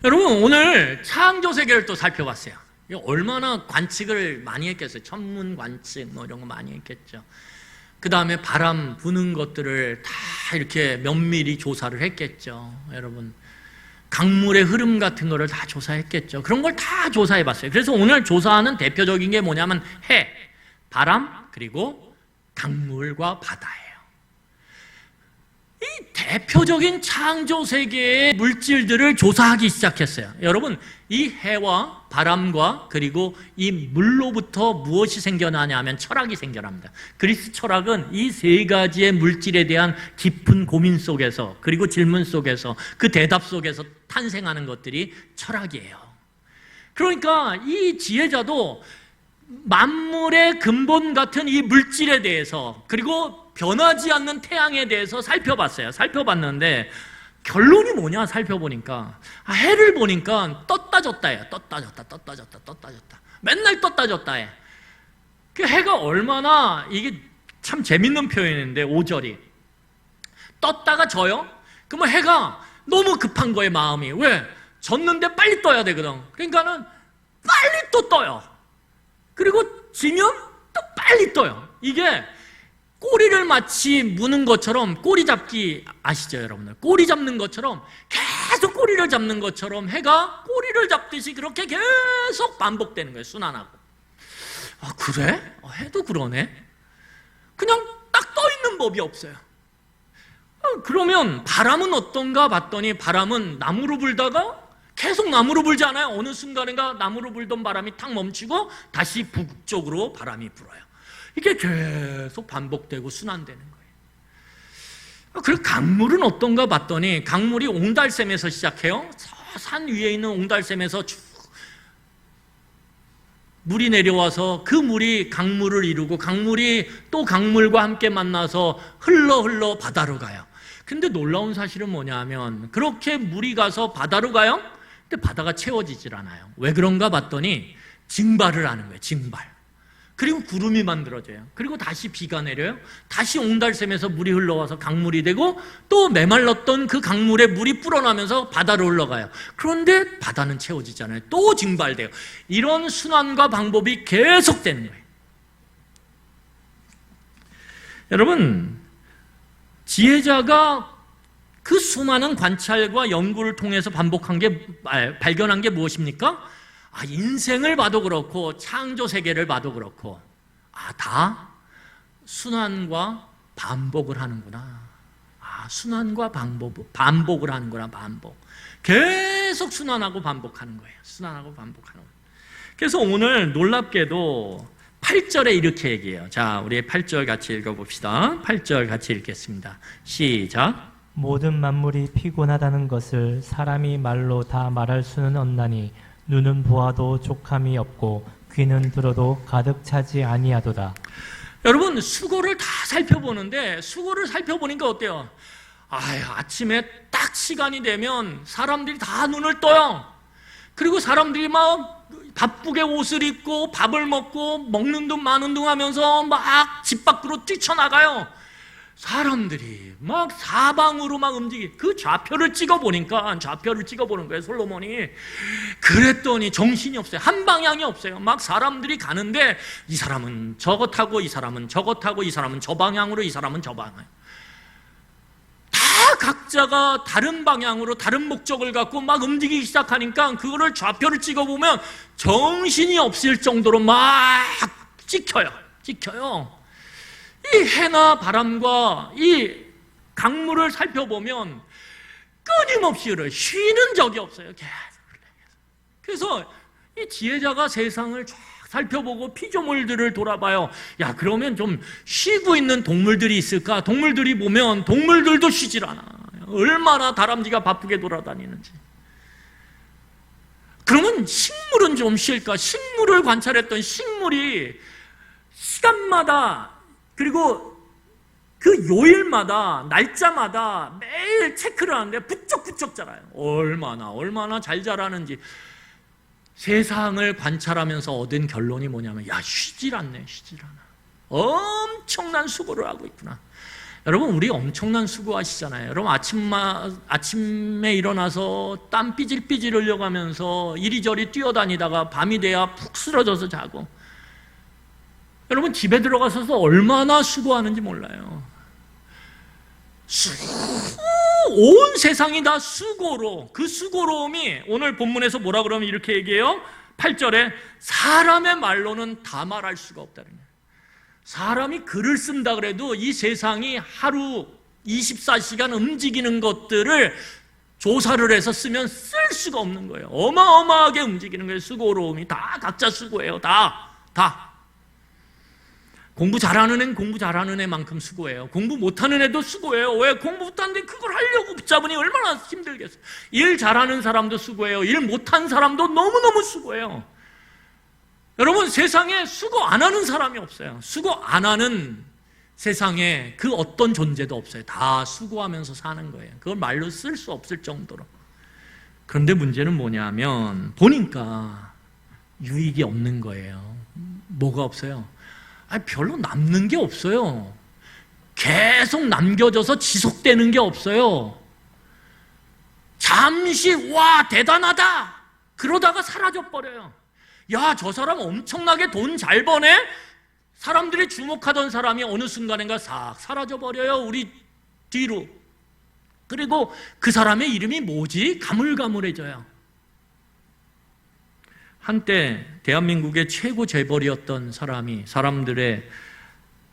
여러분, 오늘 창조 세계를 또 살펴봤어요. 얼마나 관측을 많이 했겠어요. 천문 관측 이런 거 많이 했겠죠. 그 다음에 바람 부는 것들을 다 이렇게 면밀히 조사를 했겠죠. 여러분, 강물의 흐름 같은 거를 다 조사했겠죠. 그런 걸 다 조사해봤어요. 그래서 오늘 조사하는 대표적인 게 뭐냐면 해, 바람, 그리고 강물과 바다예요. 이 대표적인 창조 세계의 물질들을 조사하기 시작했어요. 여러분, 이 해와 바람과 그리고 이 물로부터 무엇이 생겨나냐 하면 철학이 생겨납니다. 그리스 철학은 이 세 가지의 물질에 대한 깊은 고민 속에서 그리고 질문 속에서 그 대답 속에서 탄생하는 것들이 철학이에요. 그러니까 이 지혜자도 만물의 근본 같은 이 물질에 대해서, 그리고 변하지 않는 태양에 대해서 살펴봤어요. 살펴봤는데 결론이 뭐냐 살펴보니까, 해를 보니까 떴다 졌다예요. 떴다 졌다, 떴다 졌다, 떴다 졌다. 맨날 떴다 졌다 해. 그 해가 얼마나, 이게 참 재밌는 표현인데 5절이 떴다가 져요? 그러면 해가 너무 급한 거예요, 마음이. 왜? 졌는데 빨리 떠야 되거든. 그러니까는 빨리 또 떠요. 그리고 지면 또 빨리 떠요. 이게 꼬리를 마치 무는 것처럼, 꼬리 잡기 아시죠, 여러분들? 꼬리 잡는 것처럼, 계속 꼬리를 잡는 것처럼 해가 꼬리를 잡듯이 그렇게 계속 반복되는 거예요, 순환하고. 아, 그래? 해도 그러네? 그냥 딱 떠 있는 법이 없어요. 그러면 바람은 어떤가 봤더니, 바람은 남으로 불다가 계속 남으로 불지 않아요? 어느 순간인가 남으로 불던 바람이 탁 멈추고 다시 북쪽으로 바람이 불어요. 이게 계속 반복되고 순환되는 거예요. 그리고 강물은 어떤가 봤더니, 강물이 옹달샘에서 시작해요. 저 산 위에 있는 옹달샘에서 쭉 물이 내려와서 그 물이 강물을 이루고, 강물이 또 강물과 함께 만나서 흘러 바다로 가요. 근데 놀라운 사실은 뭐냐 하면, 그렇게 물이 가서 바다로 가요? 근데 바다가 채워지질 않아요. 왜 그런가 봤더니 징발을 하는 거예요. 징발. 그리고 구름이 만들어져요. 그리고 다시 비가 내려요. 다시 옹달샘에서 물이 흘러와서 강물이 되고, 또 메말랐던 그 강물에 물이 불어나면서 바다로 흘러가요. 그런데 바다는 채워지잖아요. 또 징발돼요. 이런 순환과 방법이 계속되는 거예요. 여러분, 지혜자가 그 수많은 관찰과 연구를 통해서 발견한 게 무엇입니까? 인생을 봐도 그렇고 창조 세계를 봐도 그렇고, 다 순환과 반복을 하는구나. 순환과 반복을 하는구나. 반복. 계속 순환하고 반복하는 거예요. 순환하고 반복하는 거예요. 그래서 오늘 놀랍게도 8절에 이렇게 얘기해요. 자, 우리 8절 같이 읽어봅시다. 8절 같이 읽겠습니다. 시작. 모든 만물이 피곤하다는 것을 사람이 말로 다 말할 수는 없나니 눈은 보아도 족함이 없고 귀는 들어도 가득 차지 아니하도다. 여러분, 수고를 다 살펴보는데, 수고를 살펴보니까 어때요? 아침에 딱 시간이 되면 사람들이 다 눈을 떠요. 그리고 사람들이 막 바쁘게 옷을 입고 밥을 먹고 먹는 둥 마는 둥 하면서 막 집 밖으로 뛰쳐나가요. 사람들이 막 사방으로 막 그 좌표를 찍어보는 거예요, 솔로몬이. 그랬더니 정신이 없어요. 한 방향이 없어요. 막 사람들이 가는데, 이 사람은 저거 타고, 이 사람은 저거 타고, 이 사람은 저 방향으로, 이 사람은 저 방향. 다 각자가 다른 방향으로 다른 목적을 갖고 막 움직이기 시작하니까, 그거를 좌표를 찍어보면 정신이 없을 정도로 막 찍혀요. 이 해나 바람과 이 강물을 살펴보면 끊임없이 쉬는 적이 없어요. 계속. 그래서 이 지혜자가 세상을 쫙 살펴보고 피조물들을 돌아봐요. 그러면 좀 쉬고 있는 동물들이 있을까? 동물들이 보면 동물들도 쉬질 않아. 얼마나 다람쥐가 바쁘게 돌아다니는지. 그러면 식물은 좀 쉴까? 식물을 관찰했던 식물이 시간마다, 그리고 그 요일마다, 날짜마다 매일 체크를 하는데 부쩍부쩍 자라요. 얼마나 잘 자라는지. 세상을 관찰하면서 얻은 결론이 뭐냐면, 쉬질 않아. 엄청난 수고를 하고 있구나. 여러분, 우리 엄청난 수고하시잖아요. 여러분, 아침에 일어나서 땀 삐질삐질 흘려가면서 이리저리 뛰어다니다가 밤이 돼야 푹 쓰러져서 자고, 여러분 집에 들어가서도 얼마나 수고하는지 몰라요. 온 세상이 다 수고로, 그 수고로움이 오늘 본문에서 뭐라 그러면 이렇게 얘기해요. 8절에 사람의 말로는 다 말할 수가 없다는 거예요. 사람이 글을 쓴다 그래도 이 세상이 하루 24시간 움직이는 것들을 조사를 해서 쓰면 쓸 수가 없는 거예요. 어마어마하게 움직이는 거예요. 수고로움이 다 각자 수고해요. 다. 공부 잘하는 애는 공부 잘하는 애만큼 수고해요. 공부 못하는 애도 수고해요. 왜? 공부 못하는데 그걸 하려고 붙잡으니 얼마나 힘들겠어요. 일 잘하는 사람도 수고해요. 일 못한 사람도 너무너무 수고해요. 여러분, 세상에 수고 안 하는 사람이 없어요. 수고 안 하는 세상에 그 어떤 존재도 없어요. 다 수고하면서 사는 거예요. 그걸 말로 쓸 수 없을 정도로. 그런데 문제는 뭐냐면 보니까 유익이 없는 거예요. 뭐가 없어요? 별로 남는 게 없어요. 계속 남겨져서 지속되는 게 없어요. 잠시 와 대단하다 그러다가 사라져버려요. 야, 저 사람 엄청나게 돈 잘 버네? 사람들이 주목하던 사람이 어느 순간인가 싹 사라져버려요. 우리 뒤로. 그리고 그 사람의 이름이 뭐지? 가물가물해져요. 한때 대한민국의 최고 재벌이었던 사람이 사람들의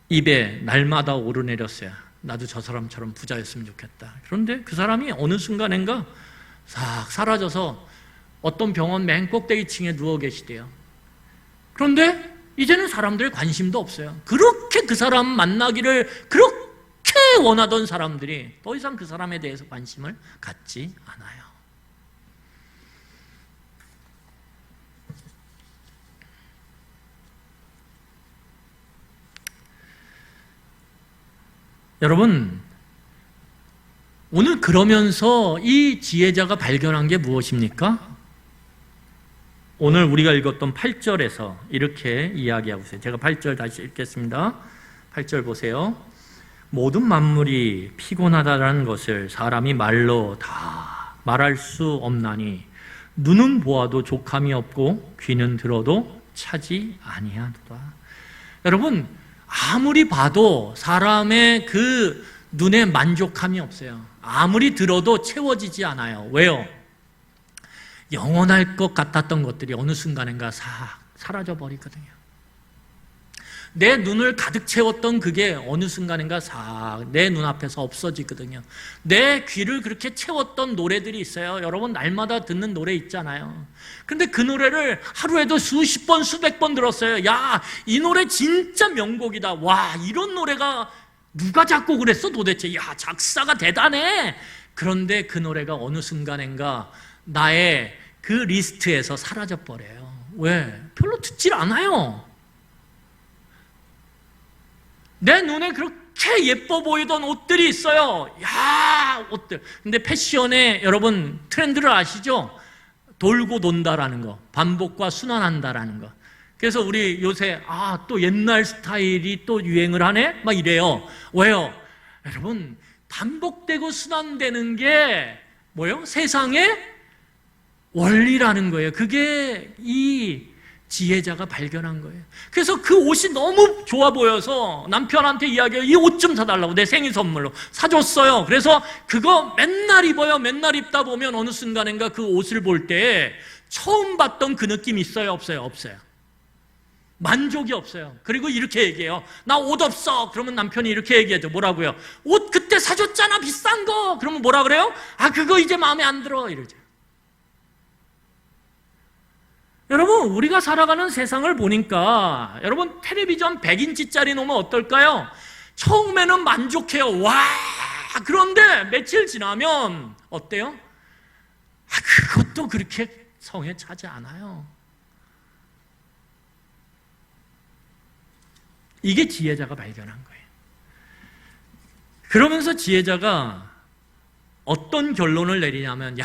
입에 날마다 오르내렸어요. 나도 저 사람처럼 부자였으면 좋겠다. 그런데 그 사람이 어느 순간인가 싹 사라져서 어떤 병원 맨 꼭대기층에 누워 계시대요. 그런데 이제는 사람들의 관심도 없어요. 그렇게 그 사람 만나기를 그렇게 원하던 사람들이 더 이상 그 사람에 대해서 관심을 갖지 않아요. 여러분, 오늘 그러면서 이 지혜자가 발견한 게 무엇입니까? 오늘 우리가 읽었던 8절에서 이렇게 이야기하고 있어요. 제가 8절 다시 읽겠습니다. 8절 보세요. 모든 만물이 피곤하다라는 것을 사람이 말로 다 말할 수 없나니 눈은 보아도 족함이 없고 귀는 들어도 차지 아니하도다. 여러분, 아무리 봐도 사람의 그 눈에 만족함이 없어요. 아무리 들어도 채워지지 않아요. 왜요? 영원할 것 같았던 것들이 어느 순간인가 싹 사라져 버리거든요. 내 눈을 가득 채웠던 그게 어느 순간인가 싹 내 눈앞에서 없어지거든요. 내 귀를 그렇게 채웠던 노래들이 있어요. 여러분, 날마다 듣는 노래 있잖아요. 근데 그 노래를 하루에도 수십 번, 수백 번 들었어요. 야, 이 노래 진짜 명곡이다. 와, 이런 노래가 누가 작곡을 했어 도대체? 야, 작사가 대단해. 그런데 그 노래가 어느 순간인가 나의 그 리스트에서 사라져버려요. 왜? 별로 듣질 않아요. 내 눈에 그렇게 예뻐 보이던 옷들이 있어요. 야, 옷들. 근데 패션에 여러분 트렌드를 아시죠? 돌고 돈다라는 거, 반복과 순환한다라는 거. 그래서 우리 요새 또 옛날 스타일이 또 유행을 하네? 막 이래요. 왜요? 여러분, 반복되고 순환되는 게 뭐예요? 세상의 원리라는 거예요. 그게 이 지혜자가 발견한 거예요. 그래서 그 옷이 너무 좋아 보여서 남편한테 이야기해요. 이 옷 좀 사달라고 내 생일 선물로 사줬어요. 그래서 그거 맨날 입어요. 맨날 입다 보면 어느 순간인가 그 옷을 볼 때 처음 봤던 그 느낌이 있어요? 없어요? 없어요. 만족이 없어요. 그리고 이렇게 얘기해요. 나 옷 없어. 그러면 남편이 이렇게 얘기하죠. 뭐라고요? 옷 그때 사줬잖아, 비싼 거. 그러면 뭐라 그래요? 그거 이제 마음에 안 들어. 이러죠. 여러분, 우리가 살아가는 세상을 보니까 여러분, 텔레비전 100인치짜리 놓으면 어떨까요? 처음에는 만족해요. 와! 그런데 며칠 지나면 어때요? 그것도 그렇게 성에 차지 않아요. 이게 지혜자가 발견한 거예요. 그러면서 지혜자가 어떤 결론을 내리냐면,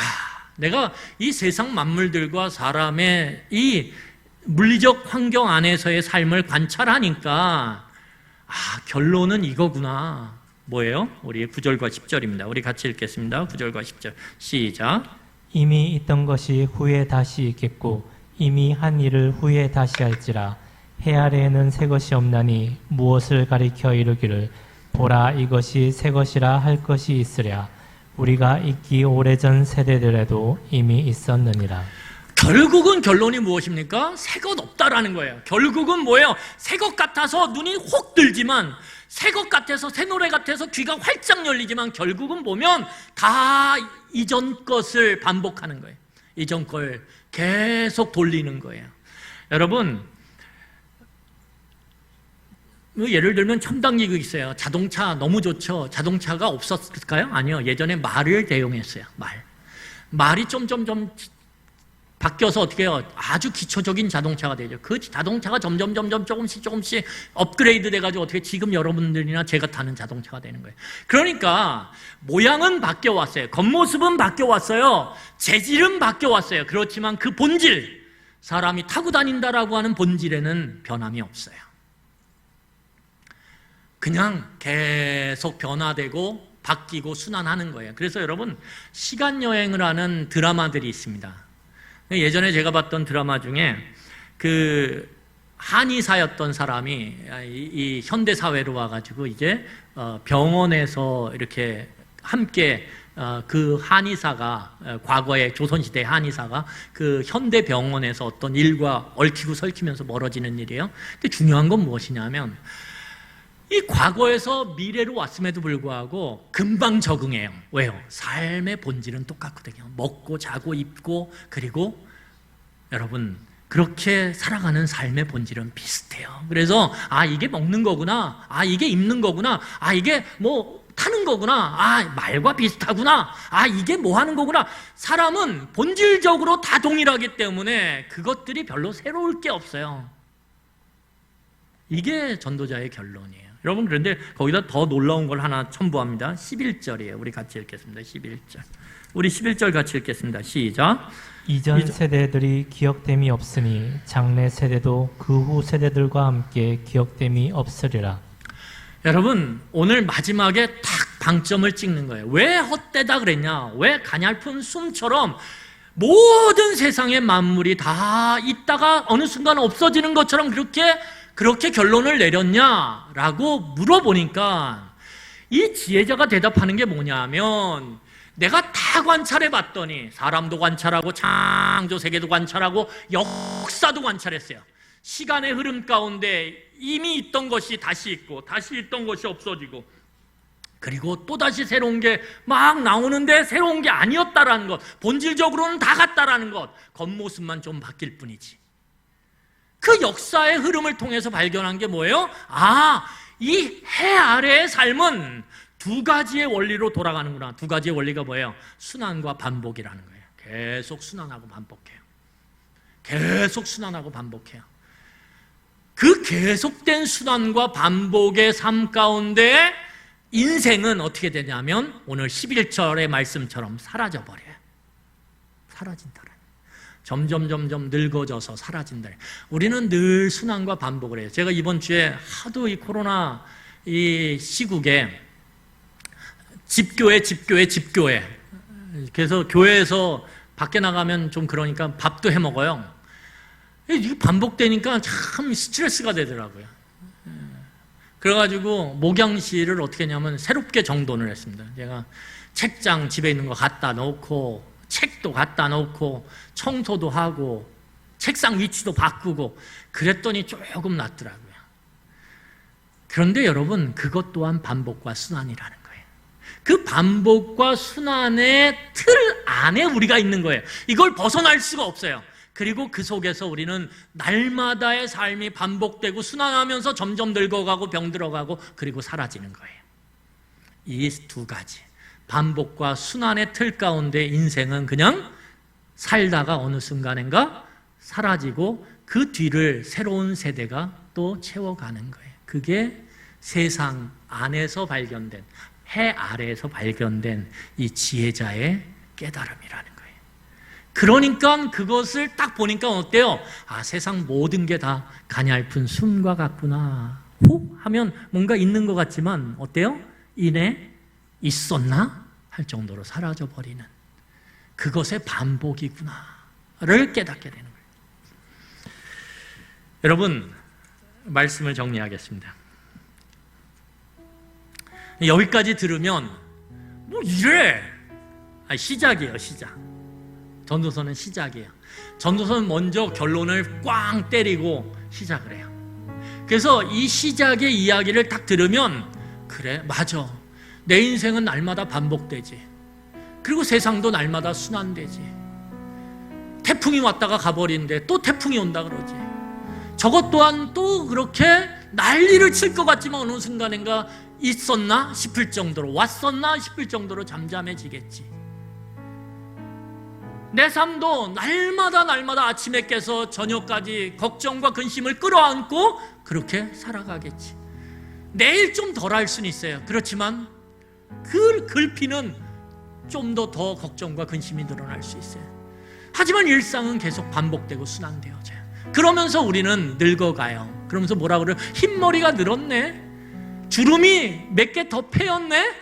내가 이 세상 만물들과 사람의 이 물리적 환경 안에서의 삶을 관찰하니까 결론은 이거구나. 뭐예요? 우리 9절과 10절입니다. 우리 같이 읽겠습니다. 9절과 10절 시작. 이미 있던 것이 후에 다시 있겠고 이미 한 일을 후에 다시 할지라. 해 아래에는 새 것이 없나니 무엇을 가리켜 이르기를 보라 이것이 새 것이라 할 것이 있으랴. 우리가 있기 오래전 세대들에도 이미 있었느니라. 결국은 결론이 무엇입니까? 새 것 없다라는 거예요. 결국은 뭐예요? 새 것 같아서 눈이 혹 들지만, 새 것 같아서, 새 노래 같아서 귀가 활짝 열리지만 결국은 보면 다 이전 것을 반복하는 거예요. 이전 걸 계속 돌리는 거예요. 여러분, 예를 들면 첨단기술이 있어요. 자동차 너무 좋죠. 자동차가 없었을까요? 아니요. 예전에 말을 대용했어요. 말이 점점점 바뀌어서 어떻게 해요? 아주 기초적인 자동차가 되죠. 그 자동차가 점점 조금씩 업그레이드 돼가지고 어떻게 지금 여러분들이나 제가 타는 자동차가 되는 거예요. 그러니까 모양은 바뀌어 왔어요. 겉모습은 바뀌어 왔어요. 재질은 바뀌어 왔어요. 그렇지만 그 본질, 사람이 타고 다닌다라고 하는 본질에는 변함이 없어요. 그냥 계속 변화되고 바뀌고 순환하는 거예요. 그래서 여러분, 시간여행을 하는 드라마들이 있습니다. 예전에 제가 봤던 드라마 중에 그 한의사였던 사람이 이 현대사회로 와가지고 이제 병원에서 이렇게 함께 그 한의사가, 과거의 조선시대 한의사가 그 현대병원에서 어떤 일과 얽히고 설키면서 멀어지는 일이에요. 근데 중요한 건 무엇이냐면 이 과거에서 미래로 왔음에도 불구하고 금방 적응해요. 왜요? 삶의 본질은 똑같거든요. 먹고 자고 입고, 그리고 여러분 그렇게 살아가는 삶의 본질은 비슷해요. 그래서 이게 먹는 거구나, 이게 입는 거구나, 이게 뭐 타는 거구나, 말과 비슷하구나, 이게 뭐 하는 거구나. 사람은 본질적으로 다 동일하기 때문에 그것들이 별로 새로울 게 없어요. 이게 전도자의 결론이에요. 여러분, 그런데 거기다 더 놀라운 걸 하나 첨부합니다. 11절이에요. 우리 같이 읽겠습니다. 11절. 우리 11절 같이 읽겠습니다. 시작. 이전 세대들이 기억됨이 없으니 장래 세대도 그 후 세대들과 함께 기억됨이 없으리라. 여러분, 오늘 마지막에 딱 방점을 찍는 거예요. 왜 헛되다 그랬냐? 왜 가냘픈 숨처럼 모든 세상의 만물이 다 있다가 어느 순간 없어지는 것처럼 그렇게 결론을 내렸냐라고 물어보니까 이 지혜자가 대답하는 게 뭐냐면, 내가 다 관찰해 봤더니 사람도 관찰하고 창조 세계도 관찰하고 역사도 관찰했어요. 시간의 흐름 가운데 이미 있던 것이 다시 있고 다시 있던 것이 없어지고, 그리고 또다시 새로운 게 막 나오는데 새로운 게 아니었다라는 것, 본질적으로는 다 같다라는 것, 겉모습만 좀 바뀔 뿐이지. 그 역사의 흐름을 통해서 발견한 게 뭐예요? 이 해 아래의 삶은 두 가지의 원리로 돌아가는구나. 두 가지의 원리가 뭐예요? 순환과 반복이라는 거예요. 계속 순환하고 반복해요. 계속 순환하고 반복해요. 그 계속된 순환과 반복의 삶 가운데 인생은 어떻게 되냐면 오늘 11절의 말씀처럼 사라져버려요. 사라진다. 점점 늙어져서 사라진다. 우리는 늘 순환과 반복을 해요. 제가 이번 주에 하도 이 코로나 이 시국에 집교회. 그래서 교회에서 밖에 나가면 좀 그러니까 밥도 해 먹어요. 이게 반복되니까 참 스트레스가 되더라고요. 그래가지고 목양실을 어떻게 했냐면 새롭게 정돈을 했습니다. 제가 책장 집에 있는 거 갖다 놓고, 책도 갖다 놓고, 청소도 하고, 책상 위치도 바꾸고, 그랬더니 조금 낫더라고요. 그런데 여러분, 그것 또한 반복과 순환이라는 거예요. 그 반복과 순환의 틀 안에 우리가 있는 거예요. 이걸 벗어날 수가 없어요. 그리고 그 속에서 우리는 날마다의 삶이 반복되고 순환하면서 점점 늙어가고 병들어가고 그리고 사라지는 거예요. 이 두 가지, 반복과 순환의 틀 가운데 인생은 그냥 살다가 어느 순간인가 사라지고 그 뒤를 새로운 세대가 또 채워가는 거예요. 그게 세상 안에서 발견된, 해 아래에서 발견된 이 지혜자의 깨달음이라는 거예요. 그러니까 그것을 딱 보니까 어때요? 세상 모든 게 다 가냘픈 숨과 같구나. 하면 뭔가 있는 것 같지만 어때요? 이내 있었나? 할 정도로 사라져버리는 그것의 반복이구나를 깨닫게 되는 거예요. 여러분, 말씀을 정리하겠습니다. 여기까지 들으면 뭐 이래? 시작이에요, 시작. 전도서는 시작이에요. 전도서는 먼저 결론을 꽝 때리고 시작을 해요. 그래서 이 시작의 이야기를 딱 들으면 그래, 맞아. 내 인생은 날마다 반복되지. 그리고 세상도 날마다 순환되지. 태풍이 왔다가 가버리는데 또 태풍이 온다 그러지. 저것 또한 또 그렇게 난리를 칠 것 같지만 어느 순간인가 있었나 싶을 정도로, 왔었나 싶을 정도로 잠잠해지겠지. 내 삶도 날마다 아침에 깨서 저녁까지 걱정과 근심을 끌어안고 그렇게 살아가겠지. 내일 좀 덜 할 수는 있어요. 그렇지만 그 글피는 좀 더 걱정과 근심이 늘어날 수 있어요. 하지만 일상은 계속 반복되고 순환되어져요. 그러면서 우리는 늙어가요. 그러면서 뭐라 그래요? 흰머리가 늘었네, 주름이 몇 개 더 패였네.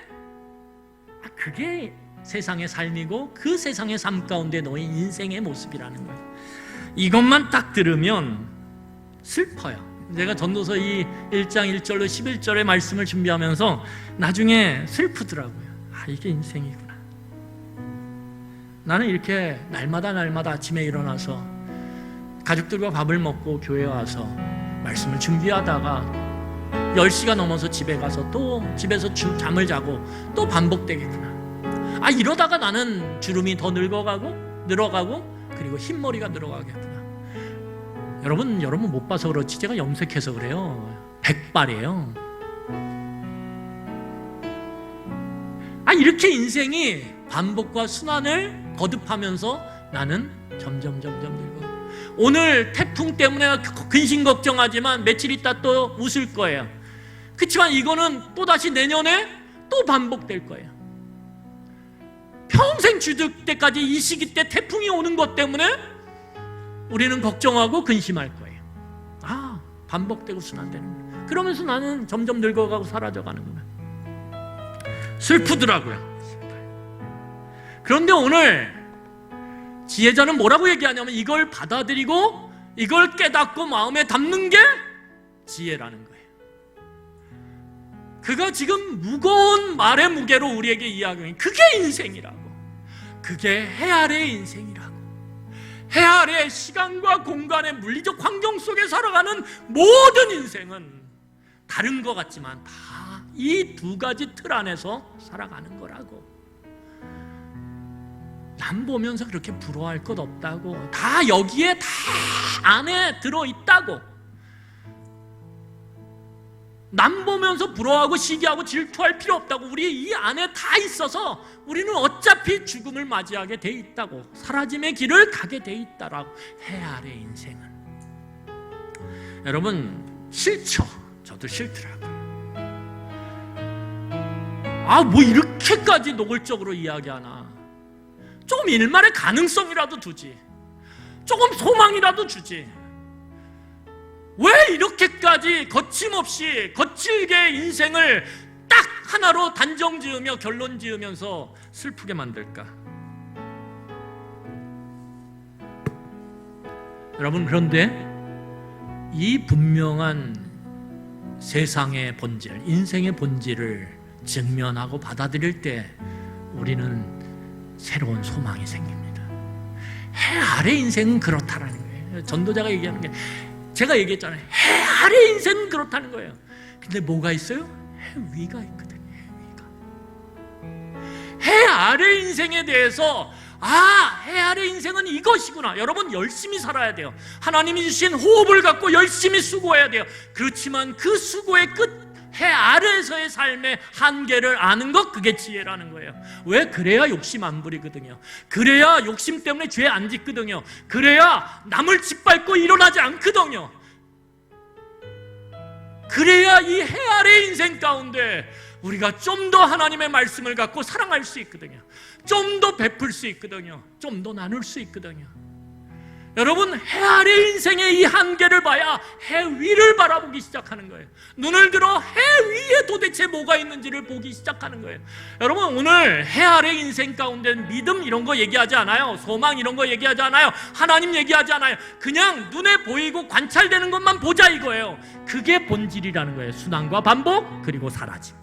그게 세상의 삶이고 그 세상의 삶 가운데 너의 인생의 모습이라는 거예요. 이것만 딱 들으면 슬퍼요. 제가 전도서 이 1장 1절로 11절의 말씀을 준비하면서 나중에 슬프더라고요. 이게 인생이구나. 나는 이렇게 날마다 아침에 일어나서 가족들과 밥을 먹고 교회에 와서 말씀을 준비하다가 10시가 넘어서 집에 가서 또 집에서 잠을 자고 또 반복되겠구나. 이러다가 나는 주름이 더 늘어가고 그리고 흰머리가 늘어가겠구나. 여러분 못 봐서 그렇지 제가 염색해서 그래요. 백발이에요. 이렇게 인생이 반복과 순환을 거듭하면서 나는 점점 늙어. 오늘 태풍 때문에 근심 걱정하지만 며칠 있다 또 웃을 거예요. 그렇지만 이거는 또다시 내년에 또 반복될 거예요. 평생 주들 때까지 이 시기 때 태풍이 오는 것 때문에 우리는 걱정하고 근심할 거예요. 반복되고 순환되는 거예요. 그러면서 나는 점점 늙어가고 사라져가는구나. 슬프더라고요. 그런데 오늘 지혜자는 뭐라고 얘기하냐면 이걸 받아들이고 이걸 깨닫고 마음에 담는 게 지혜라는 거예요. 그가 지금 무거운 말의 무게로 우리에게 이야기하는 그게 인생이라고. 그게 해 아래의 인생이라고. 해 아래의 시간과 공간의 물리적 환경 속에 살아가는 모든 인생은 다른 것 같지만 다 이 두 가지 틀 안에서 살아가는 거라고. 남 보면서 그렇게 부러워할 것 없다고. 다 여기에 다 안에 들어있다고. 남 보면서 부러워하고 시기하고 질투할 필요 없다고. 우리 이 안에 다 있어서 우리는 어차피 죽음을 맞이하게 돼 있다고. 사라짐의 길을 가게 돼 있다라고. 해 아래 인생은. 여러분 싫죠? 저도 싫더라고요. 뭐 이렇게까지 노골적으로 이야기하나. 조금 일말의 가능성이라도 두지. 조금 소망이라도 주지. 왜 이렇게까지 거침없이 거칠게 인생을 딱 하나로 단정 지으며 결론 지으면서 슬프게 만들까? 여러분, 그런데 이 분명한 세상의 본질, 인생의 본질을 직면하고 받아들일 때 우리는 새로운 소망이 생깁니다. 해 아래 인생은 그렇다라는 거예요. 전도자가 얘기하는 게, 제가 얘기했잖아요. 해 아래 인생은 그렇다는 거예요. 근데 뭐가 있어요? 해 위가 있거든요. 해 아래 인생에 대해서 해 아래 인생은 이것이구나. 여러분 열심히 살아야 돼요. 하나님이 주신 호흡을 갖고 열심히 수고해야 돼요. 그렇지만 그 수고의 끝, 해 아래에서의 삶의 한계를 아는 것, 그게 지혜라는 거예요. 왜? 그래야 욕심 안 부리거든요. 그래야 욕심 때문에 죄 안 짓거든요. 그래야 남을 짓밟고 일어나지 않거든요. 그래야 이 해 아래 인생 가운데 우리가 좀 더 하나님의 말씀을 갖고 사랑할 수 있거든요. 좀 더 베풀 수 있거든요. 좀 더 나눌 수 있거든요. 여러분, 해 아래 인생의 이 한계를 봐야 해 위를 바라보기 시작하는 거예요. 눈을 들어 해 위에 도대체 뭐가 있는지를 보기 시작하는 거예요. 여러분, 오늘 해 아래 인생 가운데 믿음 이런 거 얘기하지 않아요. 소망 이런 거 얘기하지 않아요. 하나님 얘기하지 않아요. 그냥 눈에 보이고 관찰되는 것만 보자 이거예요. 그게 본질이라는 거예요. 순환과 반복, 그리고 사라짐.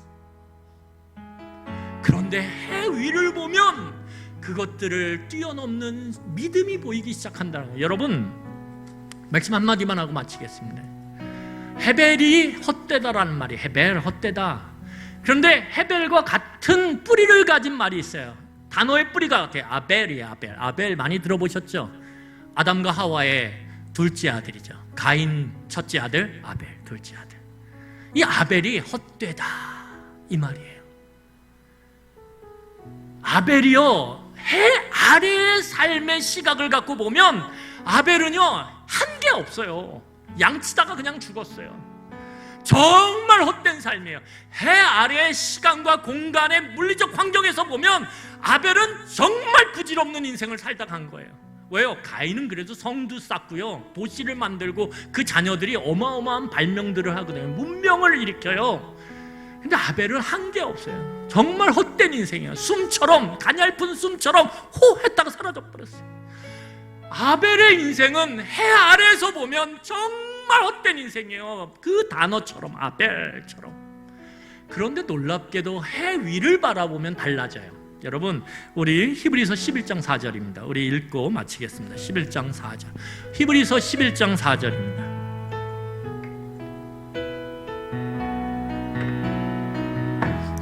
그런데 해 위를 보면 그것들을 뛰어넘는 믿음이 보이기 시작한다는 거예요. 여러분, 말씀 한마디만 하고 마치겠습니다. 헤벨이 헛되다라는 말이, 헤벨 헛되다. 그런데 헤벨과 같은 뿌리를 가진 말이 있어요. 단어의 뿌리가 같아요. 아벨이에요. 아벨. 아벨 많이 들어보셨죠? 아담과 하와의 둘째 아들이죠. 가인 첫째 아들, 아벨 둘째 아들. 이 아벨이 헛되다 이 말이에요. 아벨이요, 해 아래의 삶의 시각을 갖고 보면 아벨은요 한게 없어요. 양치다가 그냥 죽었어요. 정말 헛된 삶이에요. 해 아래의 시간과 공간의 물리적 환경에서 보면 아벨은 정말 부질없는 인생을 살다 간 거예요. 왜요? 가인은 그래도 성도 쌓고요, 도시를 만들고 그 자녀들이 어마어마한 발명들을 하거든요. 문명을 일으켜요. 근데 아벨은 한 게 없어요. 정말 헛된 인생이에요. 숨처럼, 가냘픈 숨처럼 호 했다가 사라져 버렸어요. 아벨의 인생은 해 아래에서 보면 정말 헛된 인생이에요. 그 단어처럼, 아벨처럼. 그런데 놀랍게도 해 위를 바라보면 달라져요. 여러분, 우리 히브리서 11장 4절입니다. 우리 읽고 마치겠습니다. 11장 4절. 히브리서 11장 4절입니다.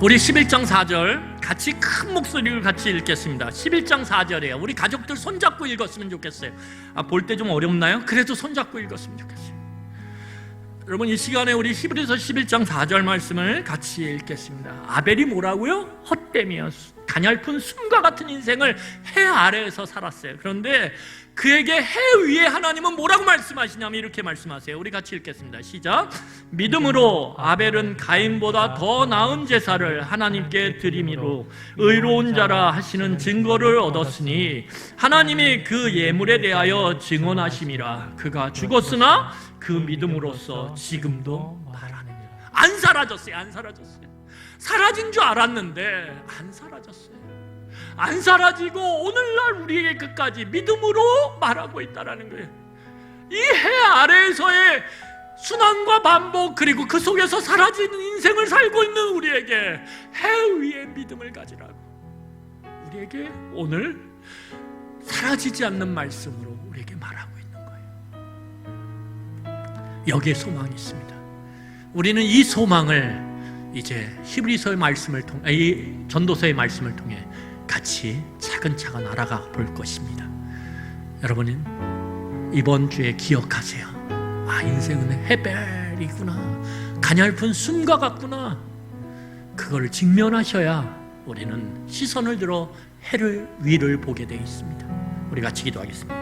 우리 11장 4절 같이 큰 목소리를 같이 읽겠습니다. 11장 4절이에요. 우리 가족들 손잡고 읽었으면 좋겠어요. 볼 때 좀 어렵나요? 그래도 손잡고 읽었으면 좋겠어요. 여러분, 이 시간에 우리 히브리서 11장 4절 말씀을 같이 읽겠습니다. 아벨이 뭐라고요? 헛됨이요, 가냘픈 숨과 같은 인생을 해 아래에서 살았어요. 그런데 그에게 해 위에 하나님은 뭐라고 말씀하시냐면 이렇게 말씀하세요. 우리 같이 읽겠습니다. 시작. 믿음으로 아벨은 가인보다 더 나은 제사를 하나님께 드림으로 의로운 자라 하시는 증거를 얻었으니 하나님이 그 예물에 대하여 증언하심이라. 그가 죽었으나 그 믿음으로써 지금도 말하느니라. 안 사라졌어요. 안 사라졌어요. 사라진 줄 알았는데 안 사라졌어요. 안 사라지고 오늘날 우리에게 끝까지 믿음으로 말하고 있다는 거예요. 이 해 아래에서의 순환과 반복, 그리고 그 속에서 사라지는 인생을 살고 있는 우리에게 해 위에 믿음을 가지라고, 우리에게 오늘 사라지지 않는 말씀으로 우리에게 말하고 있는 거예요. 여기에 소망이 있습니다. 우리는 이 소망을 이제 히브리서의 말씀을 통해, 이 전도서의 말씀을 통해 같이 차근차근 알아가 볼 것입니다. 여러분은 이번 주에 기억하세요. 인생은 헤벨이구나, 가냘픈 숨과 같구나. 그걸 직면하셔야 우리는 시선을 들어 해를 위를 보게 되어 있습니다. 우리 같이 기도하겠습니다.